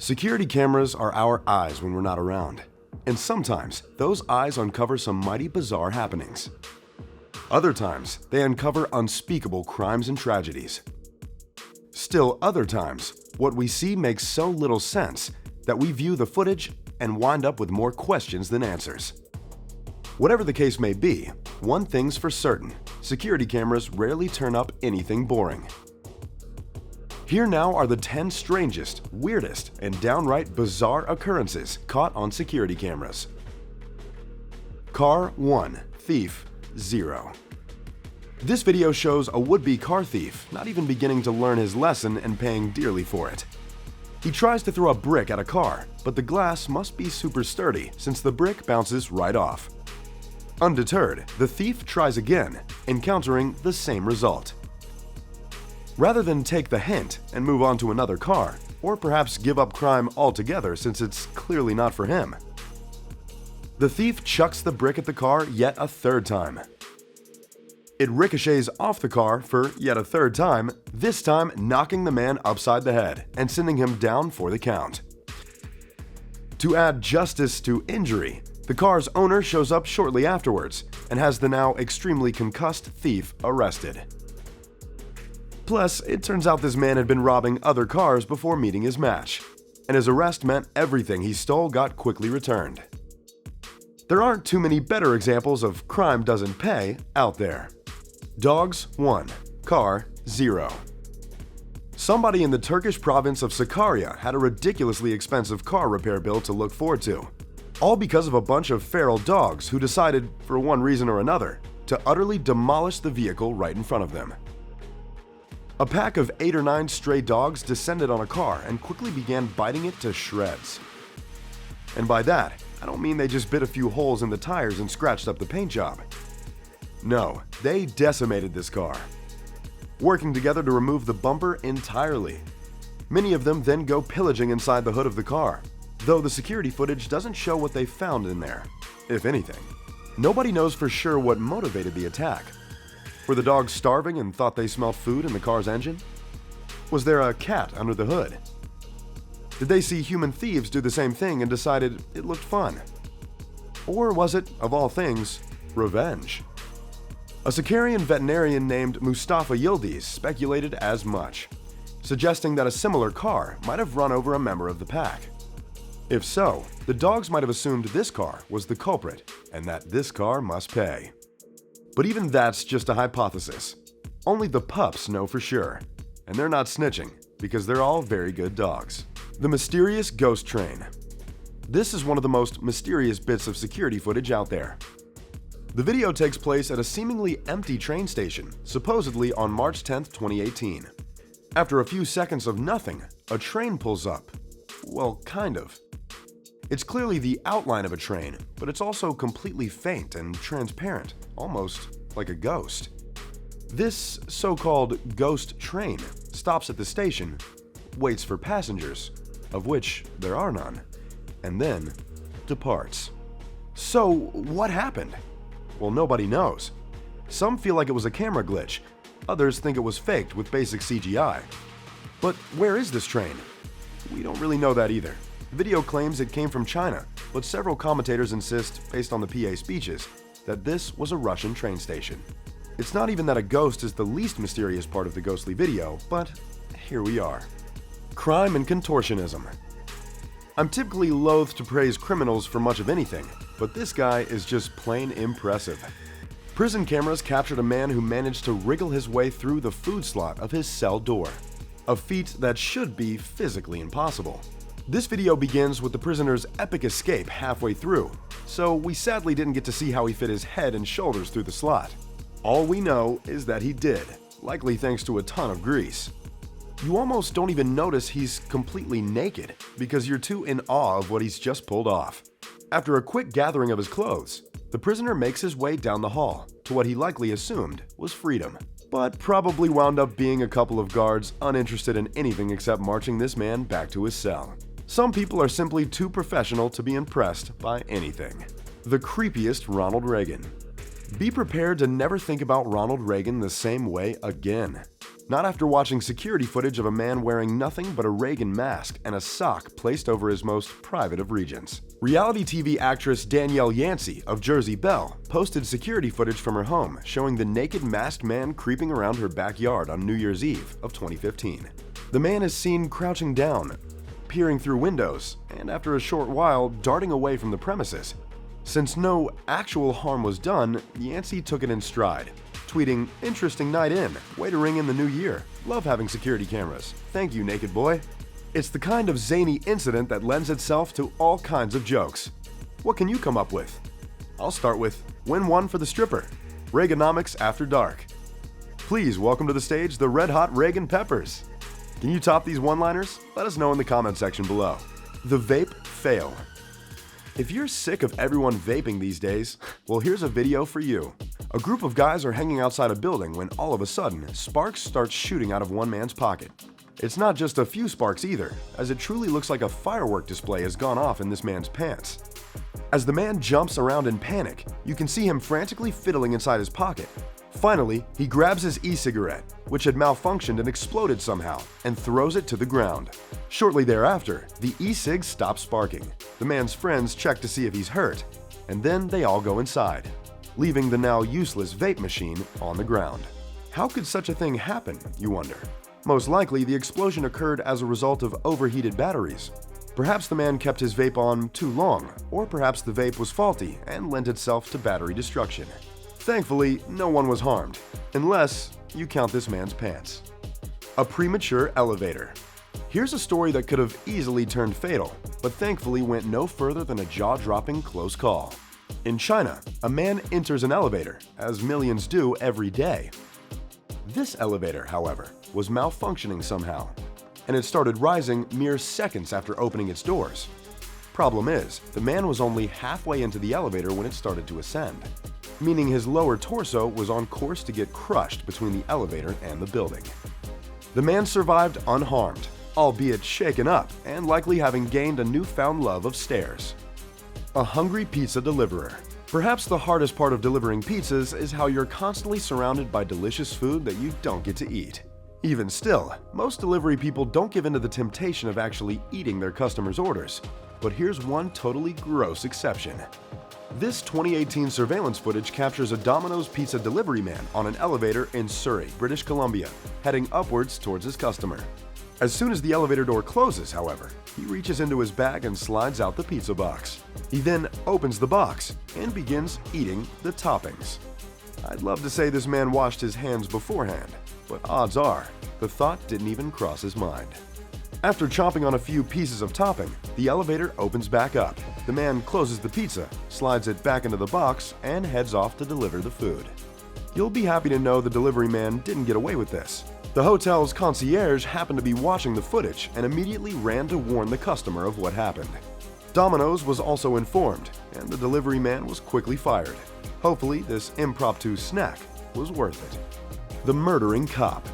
Security cameras are our eyes when we're not around, and sometimes those eyes uncover some mighty bizarre happenings. Other times, they uncover unspeakable crimes and tragedies. Still other times, what we see makes so little sense that we view the footage and wind up with more questions than answers. Whatever the case may be, one thing's for certain: security cameras rarely turn up anything boring. Here now are the 10 strangest, weirdest, and downright bizarre occurrences caught on security cameras. Car 1, Thief 0. This video shows a would-be car thief not even beginning to learn his lesson and paying dearly for it. He tries to throw a brick at a car, but the glass must be super sturdy since the brick bounces right off. Undeterred, the thief tries again, encountering the same result. Rather than take the hint and move on to another car, or perhaps give up crime altogether since it's clearly not for him, the thief chucks the brick at the car yet a third time. It ricochets off the car for yet a third time, this time knocking the man upside the head and sending him down for the count. To add justice to injury, the car's owner shows up shortly afterwards and has the now extremely concussed thief arrested. Plus, it turns out this man had been robbing other cars before meeting his match, and his arrest meant everything he stole got quickly returned. There aren't too many better examples of crime doesn't pay out there. Dogs 1, Car 0. Somebody in the Turkish province of Sakarya had a ridiculously expensive car repair bill to look forward to, all because of a bunch of feral dogs who decided, for one reason or another, to utterly demolish the vehicle right in front of them. A pack of 8 or 9 stray dogs descended on a car and quickly began biting it to shreds. And by that, I don't mean they just bit a few holes in the tires and scratched up the paint job. No, they decimated this car, working together to remove the bumper entirely. Many of them then go pillaging inside the hood of the car, though the security footage doesn't show what they found in there, if anything. Nobody knows for sure what motivated the attack. Were the dogs starving and thought they smelled food in the car's engine? Was there a cat under the hood? Did they see human thieves do the same thing and decided it looked fun? Or was it, of all things, revenge? A Sakaryan veterinarian named Mustafa Yildiz speculated as much, suggesting that a similar car might have run over a member of the pack. If so, the dogs might have assumed this car was the culprit and that this car must pay. But even that's just a hypothesis. Only the pups know for sure, and they're not snitching because they're all very good dogs. The mysterious ghost train. This is one of the most mysterious bits of security footage out there. The video takes place at a seemingly empty train station, supposedly on March 10, 2018. After a few seconds of nothing, a train pulls up. Well, kind of. It's clearly the outline of a train, but it's also completely faint and transparent, almost like a ghost. This so-called ghost train stops at the station, waits for passengers, of which there are none, and then departs. So, what happened? Well, nobody knows. Some feel like it was a camera glitch, others think it was faked with basic CGI. But where is this train? We don't really know that either. The video claims it came from China, but several commentators insist, based on the PA speeches, that this was a Russian train station. It's not even that a ghost is the least mysterious part of the ghostly video, but here we are. Crime and contortionism. I'm typically loath to praise criminals for much of anything, but this guy is just plain impressive. Prison cameras captured a man who managed to wriggle his way through the food slot of his cell door, a feat that should be physically impossible. This video begins with the prisoner's epic escape halfway through, so we sadly didn't get to see how he fit his head and shoulders through the slot. All we know is that he did, likely thanks to a ton of grease. You almost don't even notice he's completely naked because you're too in awe of what he's just pulled off. After a quick gathering of his clothes, the prisoner makes his way down the hall to what he likely assumed was freedom, but probably wound up being a couple of guards uninterested in anything except marching this man back to his cell. Some people are simply too professional to be impressed by anything. The creepiest Ronald Reagan. Be prepared to never think about Ronald Reagan the same way again. Not after watching security footage of a man wearing nothing but a Reagan mask and a sock placed over his most private of regions. Reality TV actress Danielle Yancey of Jersey Belle posted security footage from her home showing the naked masked man creeping around her backyard on New Year's Eve of 2015. The man is seen crouching down, peering through windows, and after a short while, darting away from the premises. Since no actual harm was done, Yancey took it in stride, tweeting, "Interesting night in. Way to ring in the new year. Love having security cameras. Thank you, naked boy." It's the kind of zany incident that lends itself to all kinds of jokes. What can you come up with? I'll start with, win one for the stripper. Reaganomics After Dark. Please welcome to the stage the red-hot Reagan Peppers. Can you top these one-liners? Let us know in the comment section below. The Vape Fail. If you're sick of everyone vaping these days, well, here's a video for you. A group of guys are hanging outside a building when all of a sudden, sparks start shooting out of one man's pocket. It's not just a few sparks either, as it truly looks like a firework display has gone off in this man's pants. As the man jumps around in panic, you can see him frantically fiddling inside his pocket. Finally, he grabs his e-cigarette, which had malfunctioned and exploded somehow, and throws it to the ground. Shortly thereafter, the e-cig stops sparking. The man's friends check to see if he's hurt, and then they all go inside, leaving the now useless vape machine on the ground. How could such a thing happen, you wonder? Most likely, the explosion occurred as a result of overheated batteries. Perhaps the man kept his vape on too long, or perhaps the vape was faulty and lent itself to battery destruction. Thankfully, no one was harmed, unless you count this man's pants. A premature elevator. Here's a story that could have easily turned fatal, but thankfully went no further than a jaw-dropping close call. In China, a man enters an elevator, as millions do every day. This elevator, however, was malfunctioning somehow, and it started rising mere seconds after opening its doors. Problem is, the man was only halfway into the elevator when it started to ascend, meaning his lower torso was on course to get crushed between the elevator and the building. The man survived unharmed, albeit shaken up and likely having gained a newfound love of stairs. A hungry pizza deliverer. Perhaps the hardest part of delivering pizzas is how you're constantly surrounded by delicious food that you don't get to eat. Even still, most delivery people don't give in to the temptation of actually eating their customers' orders. But here's one totally gross exception. This 2018 surveillance footage captures a Domino's pizza delivery man on an elevator in Surrey, British Columbia, heading upwards towards his customer. As soon as the elevator door closes, however, he reaches into his bag and slides out the pizza box. He then opens the box and begins eating the toppings. I'd love to say this man washed his hands beforehand, but odds are, the thought didn't even cross his mind. After chomping on a few pieces of topping, the elevator opens back up. The man closes the pizza, slides it back into the box, and heads off to deliver the food. You'll be happy to know the delivery man didn't get away with this. The hotel's concierge happened to be watching the footage and immediately ran to warn the customer of what happened. Domino's was also informed, and the delivery man was quickly fired. Hopefully, this impromptu snack was worth it. The murdering cop.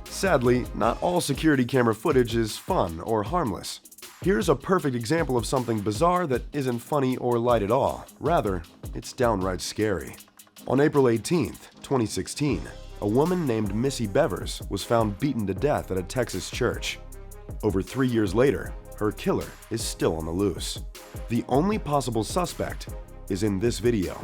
Sadly, not all security camera footage is fun or harmless. Here's a perfect example of something bizarre that isn't funny or light at all. Rather, it's downright scary. On April 18, 2016, a woman named Missy Bevers was found beaten to death at a Texas church. Over 3 years later, her killer is still on the loose. The only possible suspect is in this video.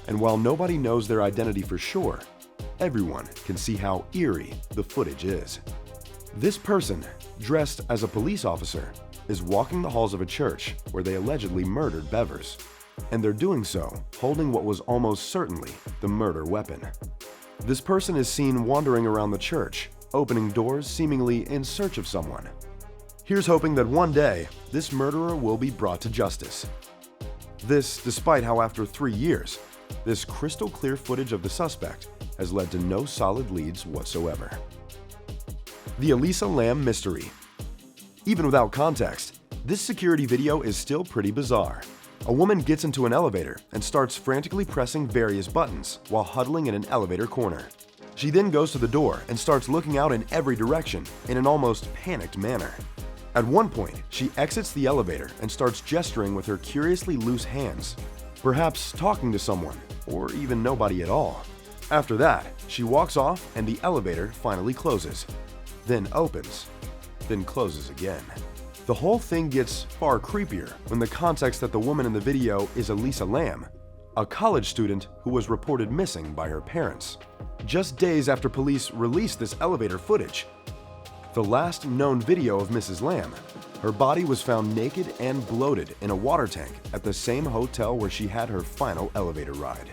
And while nobody knows their identity for sure, everyone can see how eerie the footage is. This person, dressed as a police officer, is walking the halls of a church where they allegedly murdered Bevers. And they're doing so holding what was almost certainly the murder weapon. This person is seen wandering around the church, opening doors seemingly in search of someone. Here's hoping that one day, this murderer will be brought to justice. This despite how after 3 years, this crystal clear footage of the suspect has led to no solid leads whatsoever. The ELISA Lam Mystery. Even without context, this security video is still pretty bizarre. A woman gets into an elevator and starts frantically pressing various buttons while huddling in an elevator corner. She then goes to the door and starts looking out in every direction in an almost panicked manner. At one point, she exits the elevator and starts gesturing with her curiously loose hands, perhaps talking to someone, or even nobody at all. After that, she walks off and the elevator finally closes, then opens, then closes again. The whole thing gets far creepier when the context that the woman in the video is ELISA Lam, a college student who was reported missing by her parents. Just days after police released this elevator footage, the last known video of Mrs. Lam, her body was found naked and bloated in a water tank at the same hotel where she had her final elevator ride.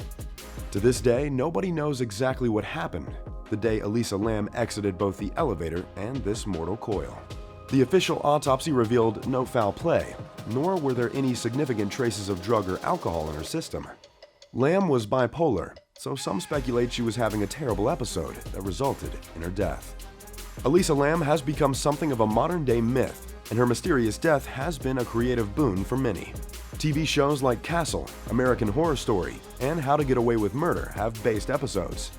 To this day, nobody knows exactly what happened the day ELISA Lam exited both the elevator and this mortal coil. The official autopsy revealed no foul play, nor were there any significant traces of drug or alcohol in her system. Lam was bipolar, so some speculate she was having a terrible episode that resulted in her death. ELISA Lam has become something of a modern-day myth, and her mysterious death has been a creative boon for many. TV shows like Castle, American Horror Story, and How to Get Away with Murder have based episodes,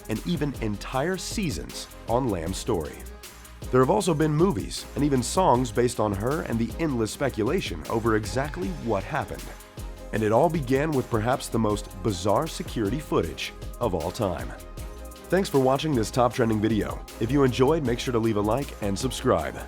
and even entire seasons on Lam's story. There have also been movies and even songs based on her and the endless speculation over exactly what happened. And it all began with perhaps the most bizarre security footage of all time. Thanks for watching this top trending video. If you enjoyed, make sure to leave a like and subscribe.